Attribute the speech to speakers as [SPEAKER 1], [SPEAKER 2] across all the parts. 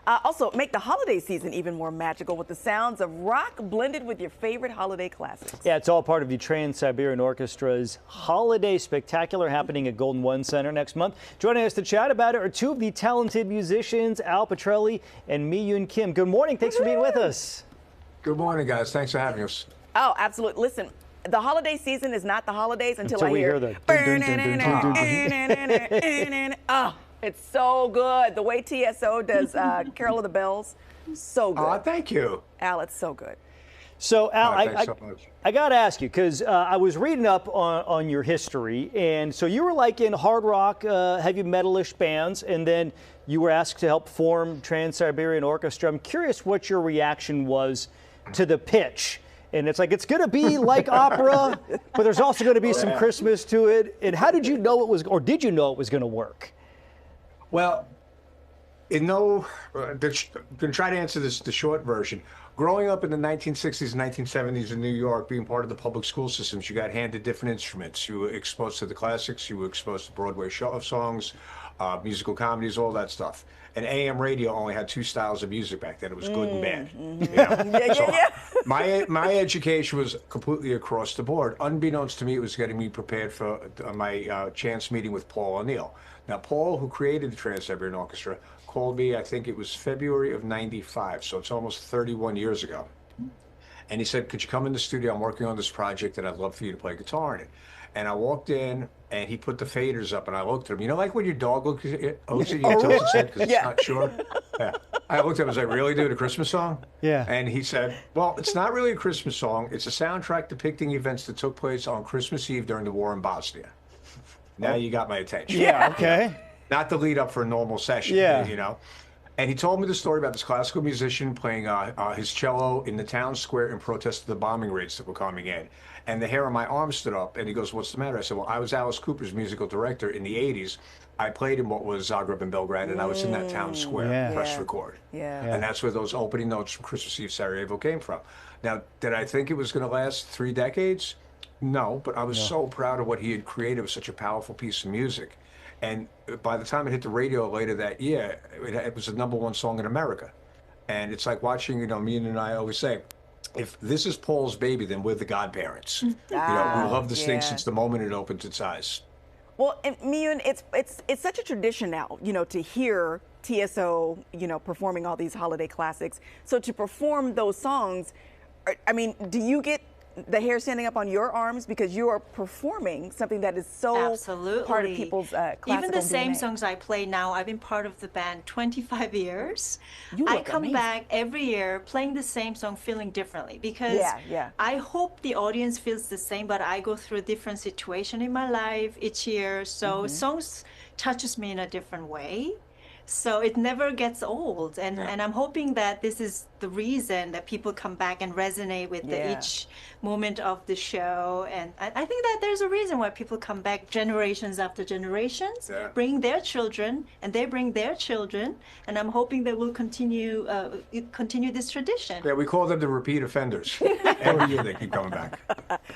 [SPEAKER 1] Also, make the holiday season even more magical with the sounds of rock blended with your favorite holiday classics.
[SPEAKER 2] Yeah, it's all part of the Trans-Siberian Orchestra's Holiday Spectacular happening at Golden One Center next month. Joining us to chat about it are two of the talented musicians, Pitrelli and Mee Eun Kim. Good morning. Thanks for being with us.
[SPEAKER 3] Good morning, guys. Thanks for having us.
[SPEAKER 1] Oh, absolutely. Listen, the holiday season is not the holidays until I
[SPEAKER 2] we
[SPEAKER 1] hear
[SPEAKER 2] the
[SPEAKER 1] oh, it's so good. The way TSO does Carol of the Bells, so good.
[SPEAKER 3] Oh, thank you.
[SPEAKER 1] Al, it's so good.
[SPEAKER 2] So, Al,
[SPEAKER 3] so
[SPEAKER 2] I got to ask you, because I was reading up on your history, and so you were like in hard rock, heavy metalish bands, and then you were asked to help form Trans-Siberian Orchestra. I'm curious what your reaction was to the pitch. And it's like, it's going to be like opera, but there's also going to be some Christmas to it. And how did you know it was, or did you know it was going to work?
[SPEAKER 3] Well, going to try to answer this the short version. Growing up in the 1960s and 1970s in New York, being part of the public school systems, you got handed different instruments. You were exposed to the classics, you were exposed to Broadway show songs, musical comedies, all that stuff. And AM radio only had two styles of music back then. It was good and bad. You know? My education was completely across the board. Unbeknownst to me, it was getting me prepared for my chance meeting with Paul O'Neill. Now, Paul, who created the Trans-Siberian Orchestra, called me, I think it was February of '95, so it's almost 31 years ago. And he said, could you come in the studio? I'm working on this project and I'd love for you to play guitar in it. And I walked in and he put the faders up and I looked at him. You know, like when your dog looks at you, tilts its head because it's not sure? Yeah. I looked at him and was like, really, dude, a Christmas song?
[SPEAKER 2] Yeah.
[SPEAKER 3] And he said, well, it's not really a Christmas song. It's a soundtrack depicting events that took place on Christmas Eve during the war in Bosnia. Now you got my attention.
[SPEAKER 2] Yeah, okay.
[SPEAKER 3] Not the lead up for a normal session, you know? And he told me the story about this classical musician playing his cello in the town square in protest of the bombing raids that were coming in. And the hair on my arm stood up, and he goes, what's the matter? I said, well, I was Alice Cooper's musical director in the 80s. I played in what was Zagreb and Belgrade, and I was in that town square, press record. And that's where those opening notes from Christmas Eve Sarajevo came from. Now, did I think it was going to last 3 decades? No, but I was so proud of what he had created. It was such a powerful piece of music. And by the time it hit the radio later that year, it was the #1 song in America. And it's like watching, you know, me and I always say, if this is Paul's baby, then we're the godparents. You know, we love this thing since the moment it opened its eyes.
[SPEAKER 1] Well, and Mee Eun, it's such a tradition now, you know, to hear TSO, you know, performing all these holiday classics. So to perform those songs, I mean, do you get the hair standing up on your arms because you are performing something that is so part of people's classical
[SPEAKER 4] Even the same
[SPEAKER 1] DNA.
[SPEAKER 4] songs I play now, I've been part of the band 25 years.
[SPEAKER 1] I
[SPEAKER 4] come back every year playing the same song, feeling differently because I hope the audience feels the same, but I go through a different situation in my life each year. So songs touches me in a different way. So it never gets old, and I'm hoping that this is the reason that people come back and resonate with each moment of the show. And I think that there's a reason why people come back generations after generations, bring their children, and they bring their children, and I'm hoping that we'll continue this tradition.
[SPEAKER 3] Yeah, we call them the repeat offenders. Every year they keep coming back.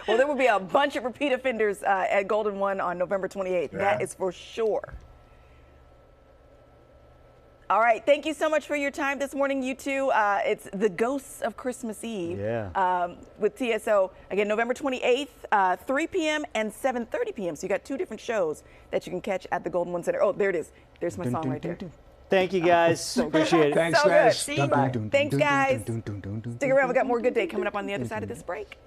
[SPEAKER 1] Well, there will be a bunch of repeat offenders at Golden One on November 28th. That is for sure. All right, thank you so much for your time this morning, you two. It's The Ghosts of Christmas Eve with TSO. Again, November 28th, 3 p.m. and 7:30 p.m. So you got 2 different shows that you can catch at the Golden One Center. Oh, there it is. There's my song right there.
[SPEAKER 2] Thank you, guys. Appreciate it.
[SPEAKER 3] Thanks,
[SPEAKER 1] so
[SPEAKER 3] guys.
[SPEAKER 1] Bye-bye. Thanks, guys. Stick around. We got more Good Day coming up on the other side of this break.